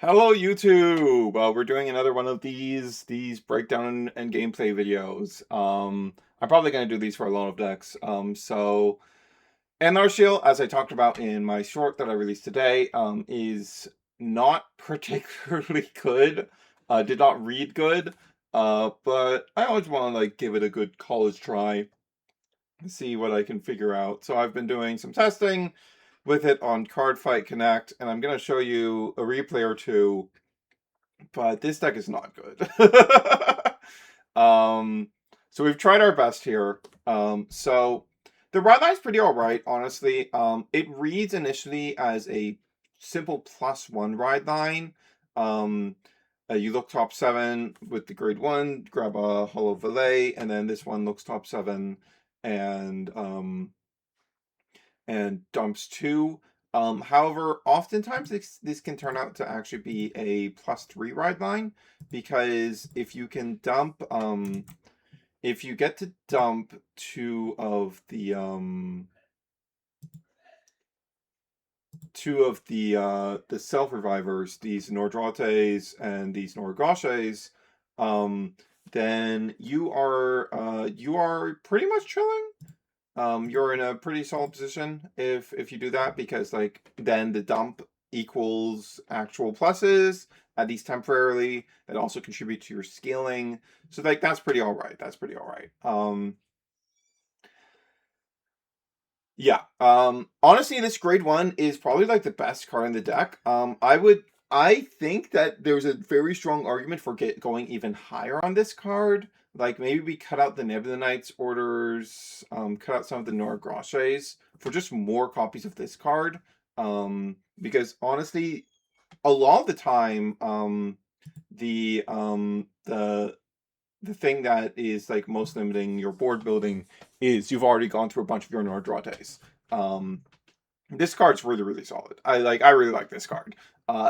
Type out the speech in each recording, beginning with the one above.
Hello YouTube! We're doing another one of these breakdown and gameplay videos. I'm probably going to do these for a lot of decks. So Anlarcciael, as I talked about in my short that I released today, is not particularly good. Did not read good. But I always want to give it a good college try and see what I can figure out. So I've been doing some testing with it on Cardfight Connect, and I'm going to show you a replay or two, but this deck is not good. So we've tried our best here. So the red line's pretty alright, honestly. It reads initially as a simple +1 ride line. You look top 7 with the grade 1, grab a Hollow Valet, and then this one looks top 7 and dumps 2. However, oftentimes this can turn out to actually be a +3 ride line, because if you can dump, if you get to dump 2 of the self-revivers, these Nordrates and these Norgoshes, then you are pretty much chilling. You're in a pretty solid position if you do that, because then the dump equals actual pluses, at least temporarily, that also contribute to your scaling. So that's pretty alright. That's pretty alright. Yeah. Honestly, this grade 1 is probably the best card in the deck. I think that there's a very strong argument for going even higher on this card. Maybe we cut out the Nebula Knights orders, cut out some of the Norgroshes for just more copies of this card. Because honestly, a lot of the time, the thing that is most limiting your board building is you've already gone through a bunch of your Nordrates. This card's really, really solid. I really like this card.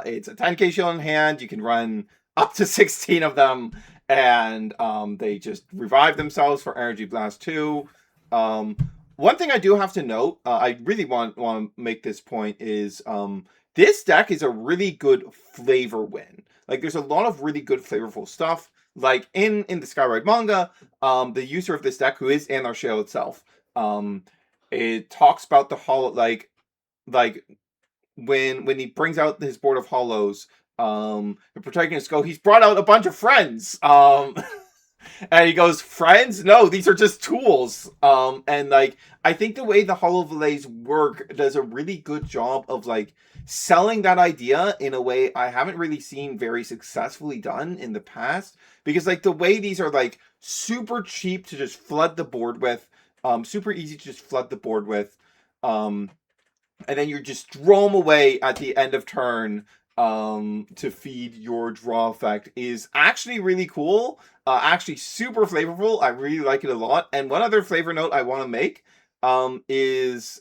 It's a 10k shield in hand. You can run up to 16 of them, and they just revive themselves for Energy Blast 2. One thing I do have to note, I really want to make this point, is this deck is a really good flavor win. There's a lot of really good flavorful stuff. In the Skyride manga, the user of this deck, who is Anlarcciael itself, it talks about the hollow, when he brings out his board of hollows, the protagonist he's brought out a bunch of friends. And he goes, friends? No, these are just tools. And I think the way the Hollow Valets work does a really good job of selling that idea in a way I haven't really seen very successfully done in the past. Because the way these are super cheap to just flood the board with, super easy to just flood the board with, and then you just throw them away at the end of turn to feed your draw effect, is actually really cool. Actually super flavorful. I really like it a lot. And one other flavor note I want to make is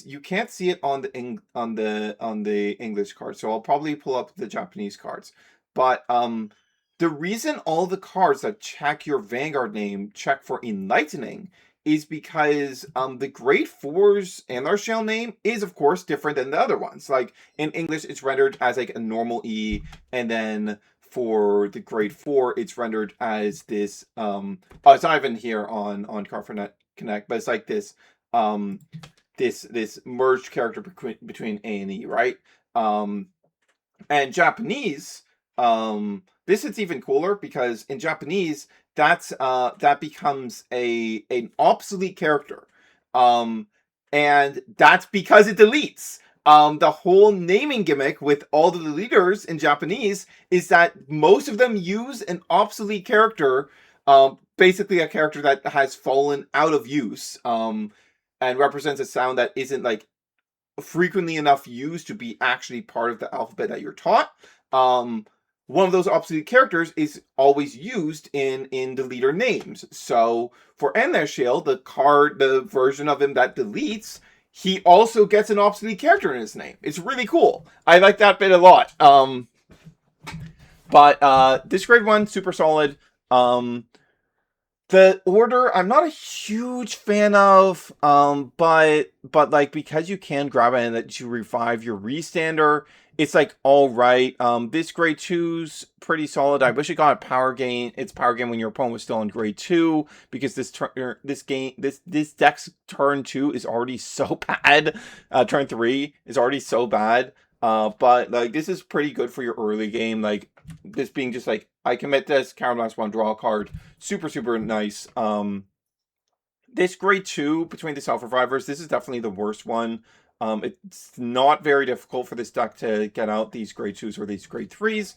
you can't see it on the English cards, so I'll probably pull up the Japanese cards. But the reason all the cards that check your Vanguard name check for enlightening is because the grade 4's Anlarcciael name is, of course, different than the other ones. In English, it's rendered as a normal E, and then for the grade 4, it's rendered as this, oh, it's not even here on Cardfight Connect, but it's this, this merged character between A and E, right? And Japanese, this is even cooler, because in Japanese, that becomes an obsolete character, and that's because it deletes. The whole naming gimmick with all the deleters in Japanese is that most of them use an obsolete character, basically a character that has fallen out of use, and represents a sound that isn't frequently enough used to be actually part of the alphabet that you're taught. One of those obsolete characters is always used in the leader names. So for Anlarcciael, the version of him that deletes, he also gets an obsolete character in his name. It's really cool. I like that bit a lot. But this grade 1, super solid. The order I'm not a huge fan of, but like because you can grab it and that you revive your restander, it's like all right. This grade two's pretty solid. I wish it got a power gain. It's power gain when your opponent was still on grade two because this deck's turn two is already so bad. Turn three is already so bad. But like this is pretty good for your early game. Like this being just like I commit this, counterblast one, draw a card. Super nice. This grade two between the self-revivers, this is definitely the worst one. It's not very difficult for this deck to get out these grade twos or these grade threes.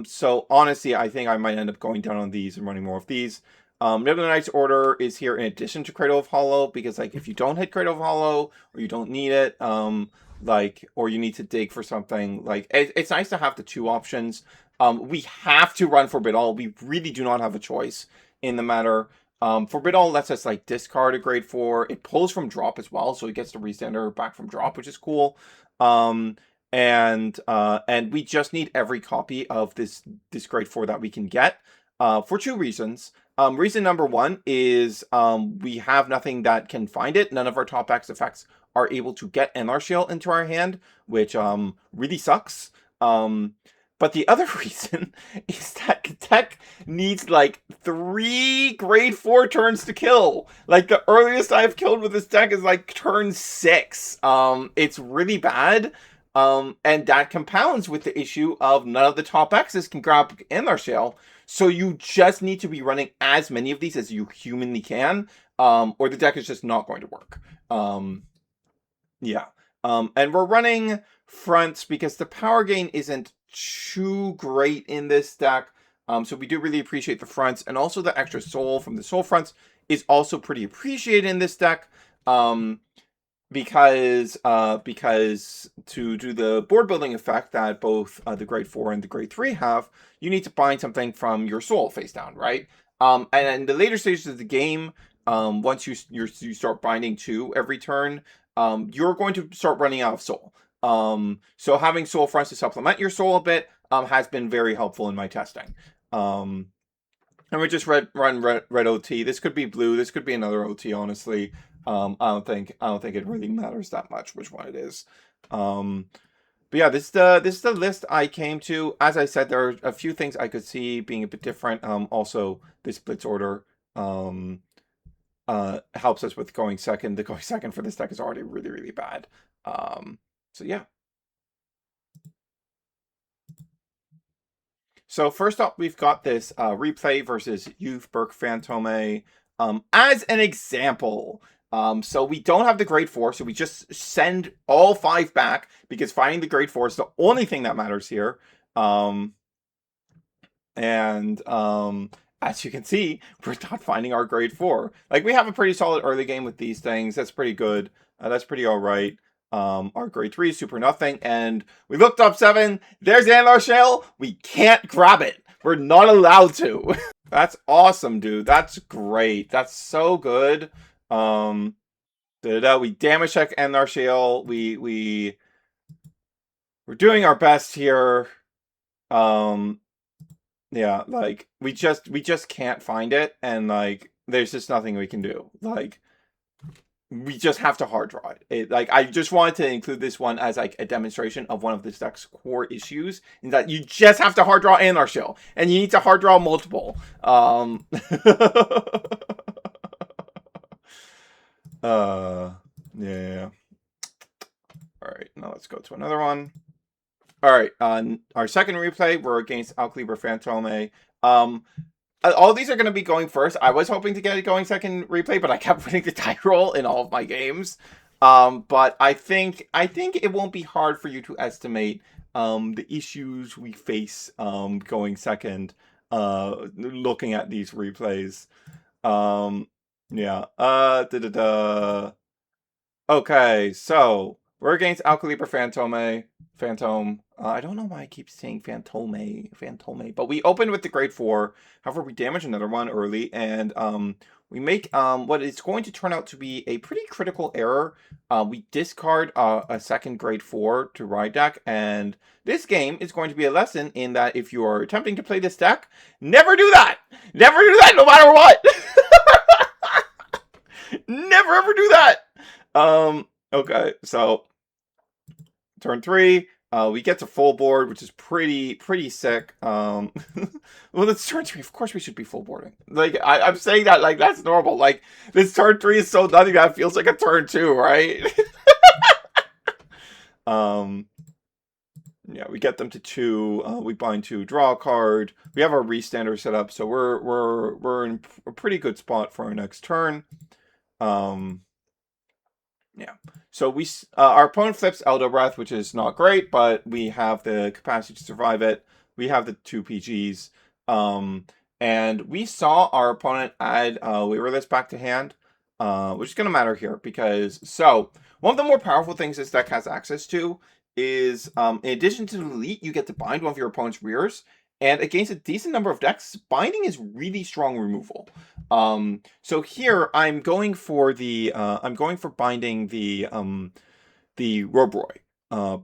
So honestly, I think I might end up going down on these and running more of these. Middle of Knight's Order is here in addition to Cradle of Hollow, because like if you don't hit Cradle of Hollow or you don't need it, like, or you need to dig for something, like it's nice to have the two options. We have to run Forbid All. We really do not have a choice in the matter. Forbid All lets us like discard a grade 4. It pulls from drop as well, so it gets the restander back from drop, which is cool. And we just need every copy of this grade 4 that we can get for two reasons. Reason number one is we have nothing that can find it. None of our top X effects are able to get Anlarcciael into our hand, which really sucks. But the other reason is that Ketek needs like 3 grade 4 turns to kill. Like the earliest I've killed with this deck is like turn 6. It's really bad. And that compounds with the issue of none of the top X's can grab Anlarcciael. So you just need to be running as many of these as you humanly can, or the deck is just not going to work. Yeah. And we're running fronts because the power gain isn't too great in this deck. So we do really appreciate the fronts, and also the extra soul from the soul fronts is also pretty appreciated in this deck. Because to do the board building effect that both the grade 4 and the grade 3 have, you need to bind something from your soul face down, right? And in the later stages of the game, once you start binding 2 every turn, you're going to start running out of soul. So having soul fronts to supplement your soul a bit has been very helpful in my testing. And we just run red OT. This could be blue. This could be another OT. Honestly, I don't think it really matters that much which one it is. But yeah, this is the list I came to. As I said, there are a few things I could see being a bit different. Also, this blitz order helps us with going second. The going second for this deck is already really bad. So yeah. So first up, we've got this replay versus Youth Burke Phantom as an example. So we don't have the grade 4, so we just send all 5 back because finding the grade 4 is the only thing that matters here. As you can see, we're not finding our grade 4. Like, we have a pretty solid early game with these things. That's pretty good. That's pretty all right. Our grade 3 is super nothing, and we looked up 7. There's Anlarcciael. We can't grab it. We're not allowed to. That's awesome, dude. That's great. That's so good. We damage check Anlarcciael. We're doing our best here. Yeah, like we just can't find it, and like there's just nothing we can do. Like we just have to hard draw it. Like I just wanted to include this one as like a demonstration of one of this deck's core issues, in that you just have to hard draw Anlarcciael, and you need to hard draw multiple. Yeah. All right, now let's go to another one. All right, our second replay, we're against Alibra Phantom. All these are going to be going first. I was hoping to get it going second replay, but I kept winning the die roll in all of my games. But I think it won't be hard for you to estimate the issues we face going second, looking at these replays. Okay, so we're against Alibra Phantom. I don't know why I keep saying Phantome, but we open with the grade 4. However, we damage another one early, and we make what is going to turn out to be a pretty critical error. We discard a second grade 4 to ride deck, and this game is going to be a lesson in that if you are attempting to play this deck, never do that! Never do that, no matter what! Never ever do that! Okay, so turn 3. We get to full board, which is pretty sick. Well, it's turn 3. Of course, we should be full boarding. Like I'm saying that like that's normal. Like this turn 3 is so nothing that feels like a turn 2, right? Yeah, we get them to 2. We bind 2, draw a card. We have our restander set up, so we're in a pretty good spot for our next turn. Yeah. So our opponent flips Elder Breath, which is not great, but we have the capacity to survive it. We have the 2 PGs. And we saw our opponent add Waverless back to hand, which is going to matter here because, so, one of the more powerful things this deck has access to is, in addition to Delete, you get to bind one of your opponent's rears. And against a decent number of decks, binding is really strong removal. So here I'm going for the binding the Robroi,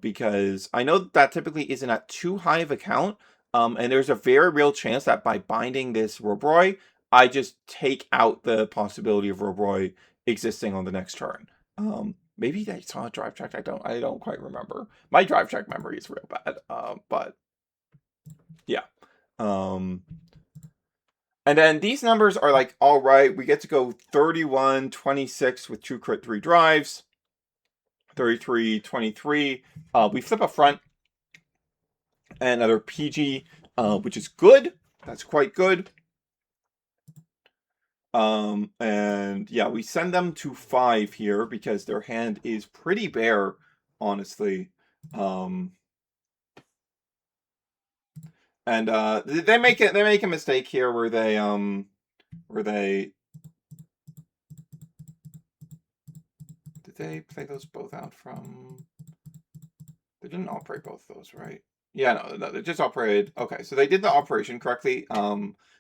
because I know that typically isn't at too high of a count. And there's a very real chance that by binding this Robroi, I just take out the possibility of Robroi existing on the next turn. Maybe I saw a drive check. I don't quite remember. My drive check memory is real bad. But yeah. And then these numbers are like, all right, we get to go 31, 26 with 2 crit 3 drives. 33, 23. We flip a front and another PG, which is good. That's quite good. And yeah, we send them to 5 here because their hand is pretty bare, honestly. And they make a mistake here where they did they play those both out from? They didn't operate both those, right? Yeah, no, they just operated. Okay, so they did the operation correctly.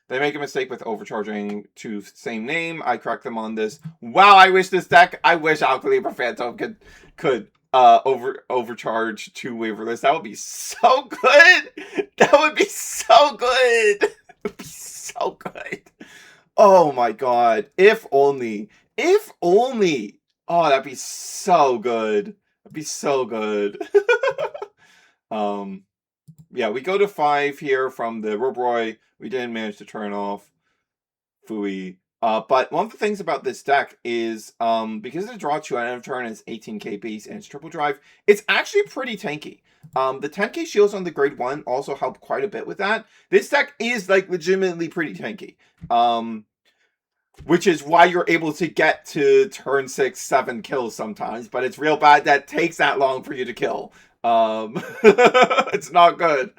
They make a mistake with overcharging to same name. I correct them on this. Wow, I wish Alibra Phantom could overcharge to waverless. That would be so good. That would be so good. It would be so good. Oh my god. If only. If only. Oh, that'd be so good. That'd be so good. Yeah, we go to 5 here from the Robroi. We didn't manage to turn off Fui. But one of the things about this deck is, because the draw 2 at end of turn is 18k base and it's triple drive, it's actually pretty tanky. The 10k shields on the grade 1 also help quite a bit with that. This deck is, like, legitimately pretty tanky. Which is why you're able to get to turn 6, 7 kills sometimes, but it's real bad that takes that long for you to kill. It's not good.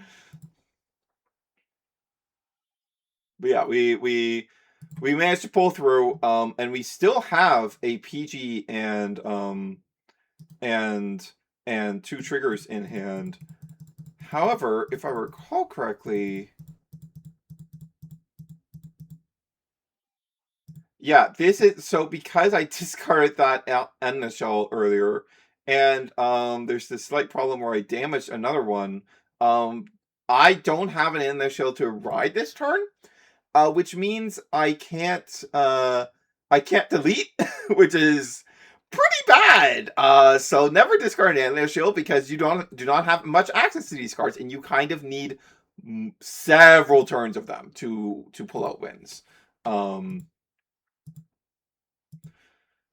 But yeah, we managed to pull through, and we still have a PG and 2 triggers in hand. However, if I recall correctly, yeah, this is so because I discarded that Anlarcciael earlier, and there's this slight problem where I damaged another one. I don't have an Anlarcciael to ride this turn, which means I can't delete, which is pretty bad. So never discard an Anlarcciael because you do not have much access to these cards, and you kind of need several turns of them to pull out wins.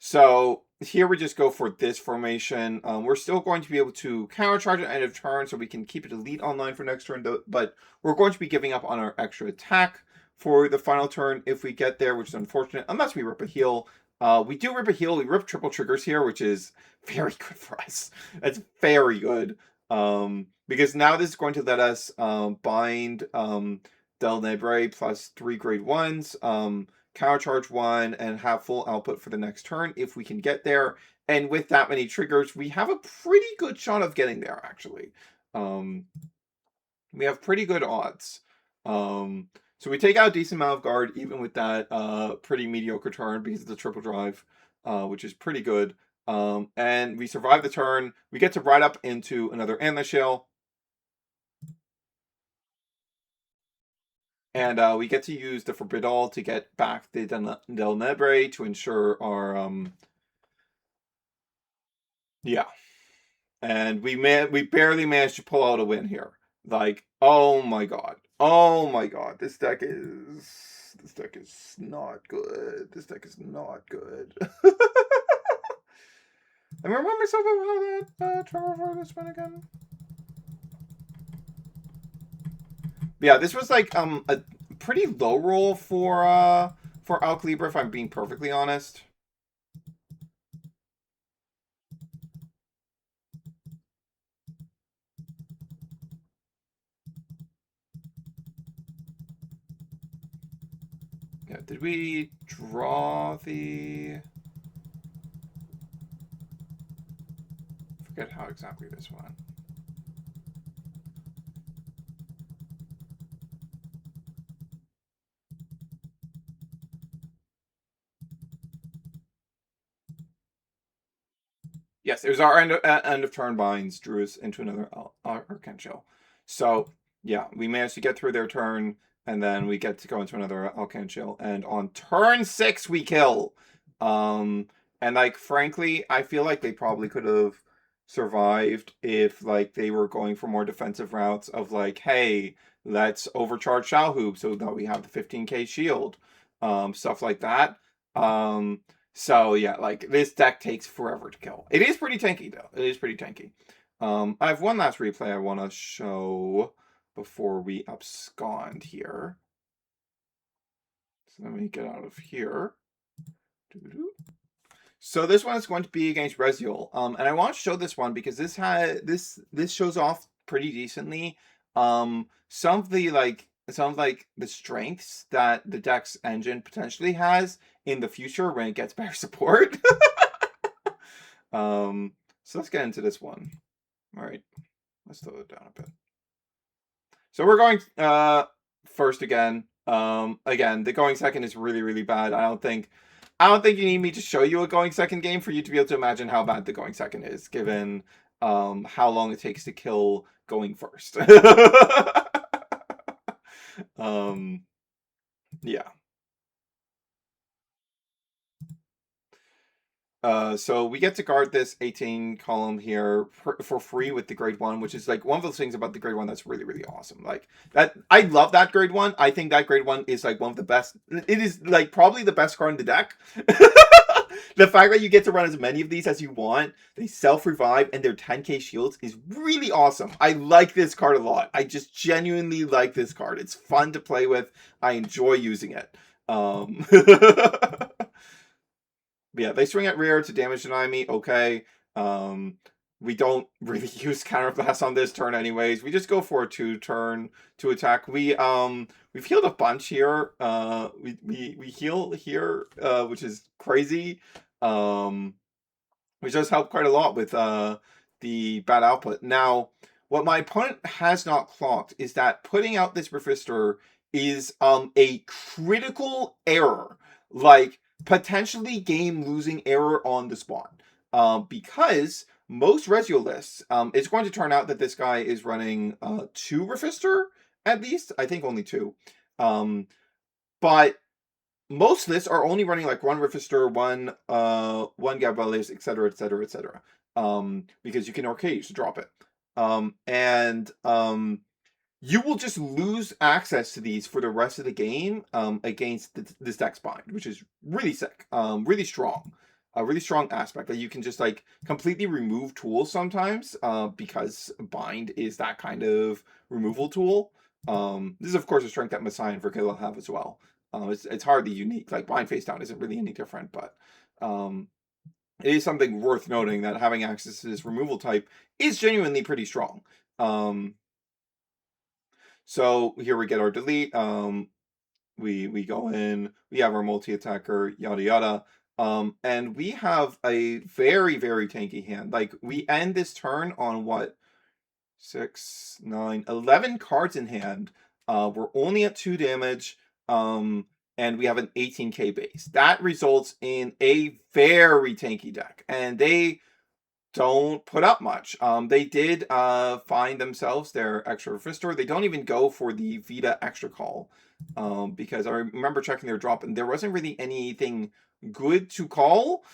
So here we just go for this formation. We're still going to be able to countercharge at end of turn, so we can keep it elite online for next turn, but we're going to be giving up on our extra attack for the final turn if we get there, which is unfortunate, unless we rip a heal. We do rip a heal. We rip triple triggers here, which is very good for us. That's very good. Because now this is going to let us bind Del Nebre plus 3 grade 1s, countercharge 1, and have full output for the next turn if we can get there. And with that many triggers, we have a pretty good shot of getting there, actually. We have pretty good odds. So we take out a decent amount of guard, even with that pretty mediocre turn because of the triple drive, which is pretty good. And we survive the turn. We get to ride up into another Anlarcciael. And we get to use the Forbidal to get back the Del Nebre to ensure our yeah. And we barely managed to pull out a win here. Like, oh my god. Oh my god. This deck is not good. This deck is not good. I remember myself about how that Trevor for this one again. Yeah, this was like a pretty low roll for Alibra, if I'm being perfectly honest. Yeah, did we draw the... I forget how exactly this went. Yes, it was our end of turn binds drew us into another Archangel. So yeah, we managed to get through their turn, and then we get to go into another Archangel. And on turn 6, we kill. And like frankly, I feel like they probably could have survived if like they were going for more defensive routes of like, hey, let's overcharge Shalhoub so that we have the 15k shield, stuff like that. So yeah, like this deck takes forever to kill. It is pretty tanky though. It is pretty tanky. I have one last replay I want to show before we abscond here. So let me get out of here. So this one is going to be against Resiel. And I want to show this one because this shows off pretty decently. Some of the strengths that the deck's engine potentially has in the future when it gets better support. So let's get into this one. All right, let's slow it down a bit. So we're going first again. Again, the going second is really, really bad. I don't think you need me to show you a going second game for you to be able to imagine how bad the going second is, given how long it takes to kill going first. Yeah. So we get to guard this 18 column here for free with the grade 1, which is like one of those things about the grade 1 that's really, really awesome. Like that, I love that grade 1. I think that grade 1 is like one of the best. It is like probably the best card in the deck. The fact that you get to run as many of these as you want, they self-revive, and they're 10k shields is really awesome. I like this card a lot. I just genuinely like this card. It's fun to play with. I enjoy using it. Yeah, they swing at rear to damage deny me. Okay. We don't really use counterblast on this turn anyways. We just go for a 2-turn to attack. We've healed a bunch here. We heal here, which is crazy. Which does help quite a lot with the bad output. Now, what my opponent has not clocked is that putting out this Refister is a critical error. Like, potentially game-losing error on the spot. Because most Resiel lists, it's going to turn out that this guy is running 2 Refister, at least. I think only 2. But most lists are only running like 1 Refister, one Gabriel's, etc., etc., etc. Because you can arcade to drop it. You will just lose access to these for the rest of the game against this deck's bind, which is really sick, really strong. A really strong aspect that you can just like completely remove tools sometimes because bind is that kind of removal tool. This is of course a strength that Messiah and Verkilla have as well. It's hardly unique. Like bind face down isn't really any different, but it is something worth noting that having access to this removal type is genuinely pretty strong. So here we get our delete. We go in, we have our multi-attacker, yada yada. And we have a very, very tanky hand. Like we end this turn on what? 6, 9, 11 cards in hand. We're only at 2 damage, and we have an 18k base. That results in a very tanky deck, and they don't put up much. They did find themselves their extra Fistor. They don't even go for the Vita extra call, because I remember checking their drop, and there wasn't really anything good to call.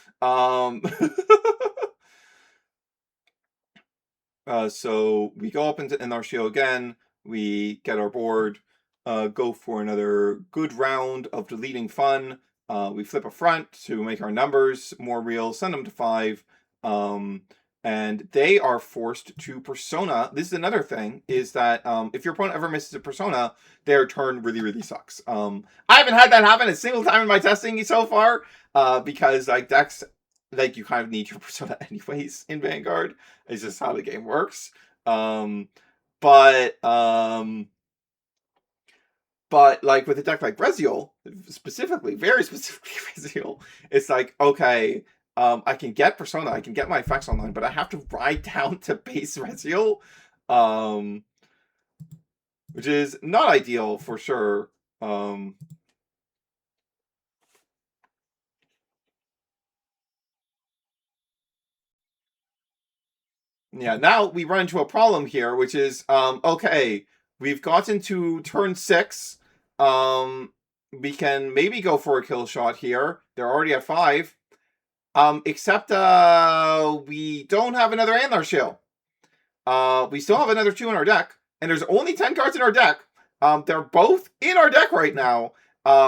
So we go up into Anlarcciael again, we get our board, go for another good round of deleting fun. We flip a front to make our numbers more real, send them to 5, and they are forced to Persona. This is another thing, is that if your opponent ever misses a Persona, their turn really, really sucks. I haven't had that happen a single time in my testing so far, because like decks, like you kind of need your Persona anyways in Vanguard. It's just how the game works. But like with a deck like Resiel, specifically, very specifically Resiel, it's like, okay, I can get Persona, I can get my effects online, but I have to ride down to base Resiel, which is not ideal for sure. Yeah, now we run into a problem here, which is, okay, we've gotten to turn 6. We can maybe go for a kill shot here. They're already at 5. Except, we don't have another Anlarcciael. We still have another 2 in our deck, and there's only 10 cards in our deck. They're both in our deck right now.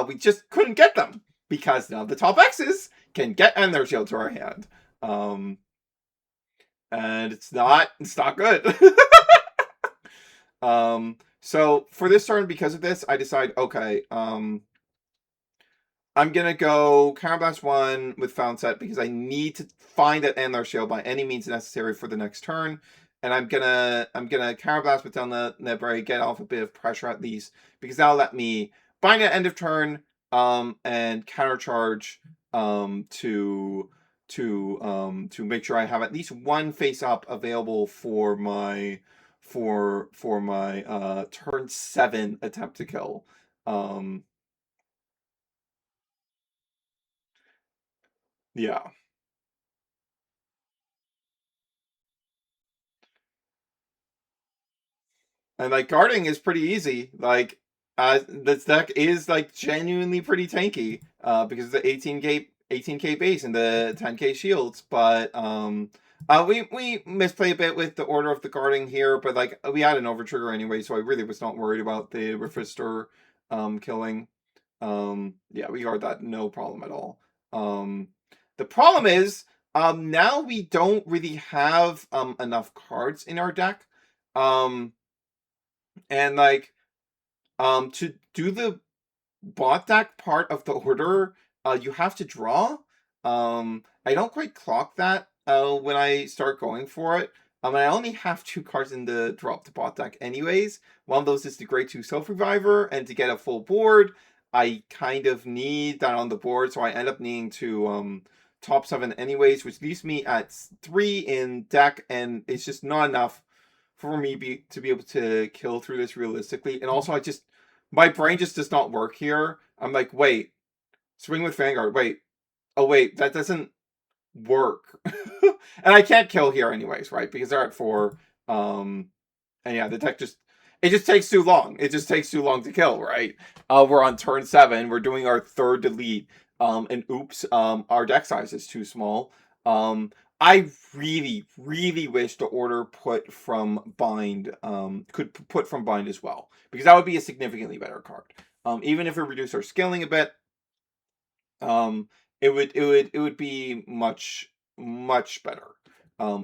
We just couldn't get them, because now the top X's can get Anlarcciael to our hand. And it's not good. So for this turn, because of this, I decide, okay, I'm gonna go Counterblast 1 with Found Set, because I need to find that Anlarcciael by any means necessary for the next turn. And I'm gonna Counterblast with Down the Nebre, get off a bit of pressure at least, because that'll let me bind at end of turn, and countercharge to make sure I have at least one face up available for my turn 7 attempt to kill. Yeah. And like guarding is pretty easy. Like this deck is like genuinely pretty tanky, because of the 18k base and the 10k shields, but we misplay a bit with the order of the guarding here, but like we had an overtrigger anyway, so I really was not worried about the Refister killing. Yeah, we guard that no problem at all. The problem is now we don't really have enough cards in our deck. And like to do the bot deck part of the order, you have to draw. I don't quite clock that when I start going for it. I only have 2 cards in the drop to bot deck anyways. One of those is the Grade 2 Self Reviver, and to get a full board, I kind of need that on the board, so I end up needing to top 7 anyways, which leaves me at 3 in deck, and it's just not enough for me to be able to kill through this realistically. And also, my brain just does not work here. I'm like, wait, swing with Vanguard. Wait, oh wait, that doesn't work. And I can't kill here anyways, right? Because they're at 4. And yeah, the deck it just takes too long. It just takes too long to kill, right? We're on turn 7. We're doing our 3rd delete. And oops, our deck size is too small. I really, really wish the order put from bind could put from bind as well, because that would be a significantly better card. Even if it reduced our scaling a bit, it would be much better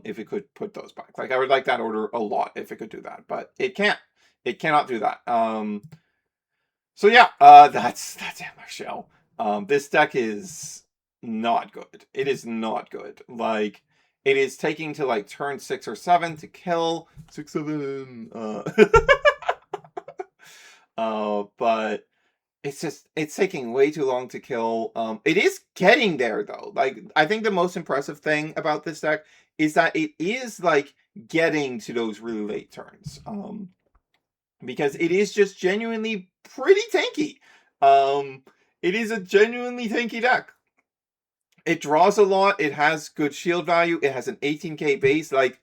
if it could put those back. Like I would like that order a lot if it could do that, but it can't. It cannot do that. So yeah, that's Anlarcciael. This deck is not good. It is not good. Like, it is taking to like turn 6 or 7 to kill. 6, 7. But it's taking way too long to kill. It is getting there though. Like, I think the most impressive thing about this deck is that it is like getting to those really late turns. Because it is just genuinely pretty tanky. It is a genuinely tanky deck. It draws a lot. It has good shield value. It has an 18k base. Like,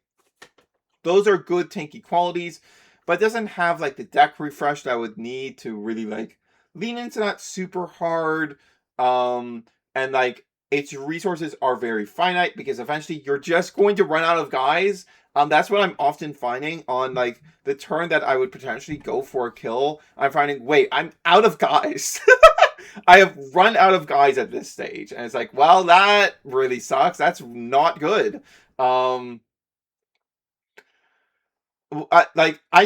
those are good tanky qualities, but it doesn't have like the deck refresh that I would need to really like lean into that super hard. And like its resources are very finite because eventually you're just going to run out of guys. That's what I'm often finding on like the turn that I would potentially go for a kill. I'm finding, wait, I'm out of guys. I have run out of guys at this stage, and it's like, well, that really sucks. That's not good. I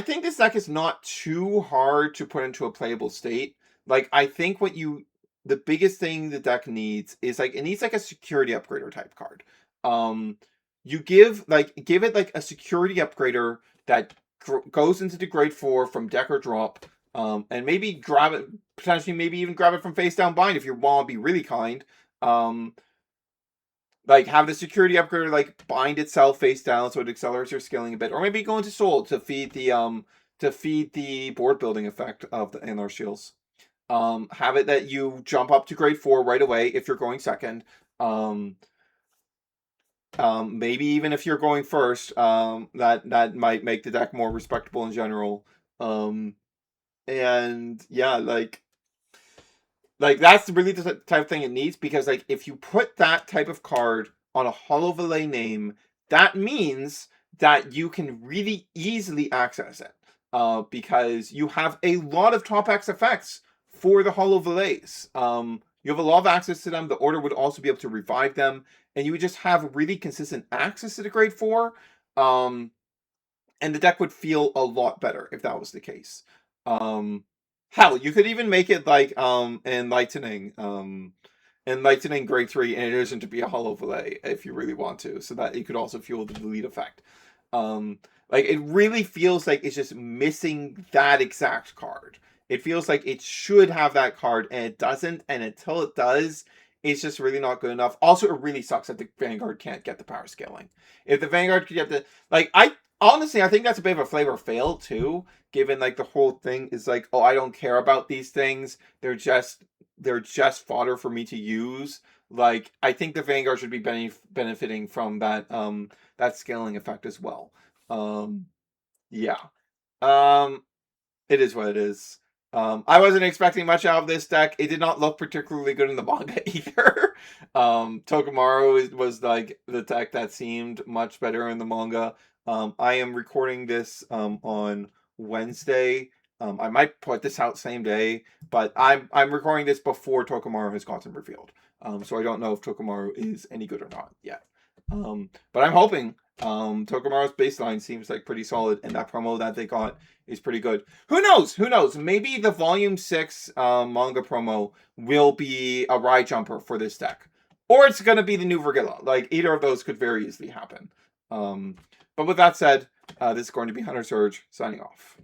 think this deck is not too hard to put into a playable state. Like, I think the biggest thing the deck needs is like, it needs like a security upgrader type card. You give it like a security upgrader that goes into the grade 4 from deck or drop, and maybe grab it, potentially maybe even grab it from face down bind if you want to be really kind. Like, have the security upgrader like bind itself face down so it accelerates your scaling a bit, or maybe go into soul to feed the board building effect of the Anlarcciaels. Have it that you jump up to grade 4 right away if you're going second. Maybe even if you're going first, that might make the deck more respectable in general. And yeah, like that's really the type of thing it needs, because like if you put that type of card on a Hollow Valet name, that means that you can really easily access it, because you have a lot of top X effects for the Hollow Valets. You have a lot of access to them. The order would also be able to revive them, and you would just have really consistent access to the grade 4. And the deck would feel a lot better if that was the case. Hell, you could even make it like Enlightening grade 3 in addition to be a Hollow Valet if you really want to, so that it could also fuel the delete effect. Like, it really feels like it's just missing that exact card. It feels like it should have that card, and it doesn't, and until it does, it's just really not good enough. Also, it really sucks that the Vanguard can't get the power scaling. If the Vanguard could get the, like, honestly, I think that's a bit of a flavor fail too, given like the whole thing is like, oh, I don't care about these things. They're just fodder for me to use. Like, I think the Vanguard should be benefiting from that that scaling effect as well. Yeah. It is what it is. I wasn't expecting much out of this deck. It did not look particularly good in the manga either. Tokamaru was like the deck that seemed much better in the manga. I am recording this on Wednesday. I might put this out same day, but I'm recording this before Tokamaru has gotten revealed. So I don't know if Tokamaru is any good or not yet. But I'm hoping. Tokamaru's baseline seems like pretty solid, and that promo that they got is pretty good. Who knows? Maybe the Volume 6 manga promo will be a ride jumper for this deck. Or it's going to be the new Vergilla. Like, either of those could very easily happen. But with that said, this is going to be Hunter Surge signing off.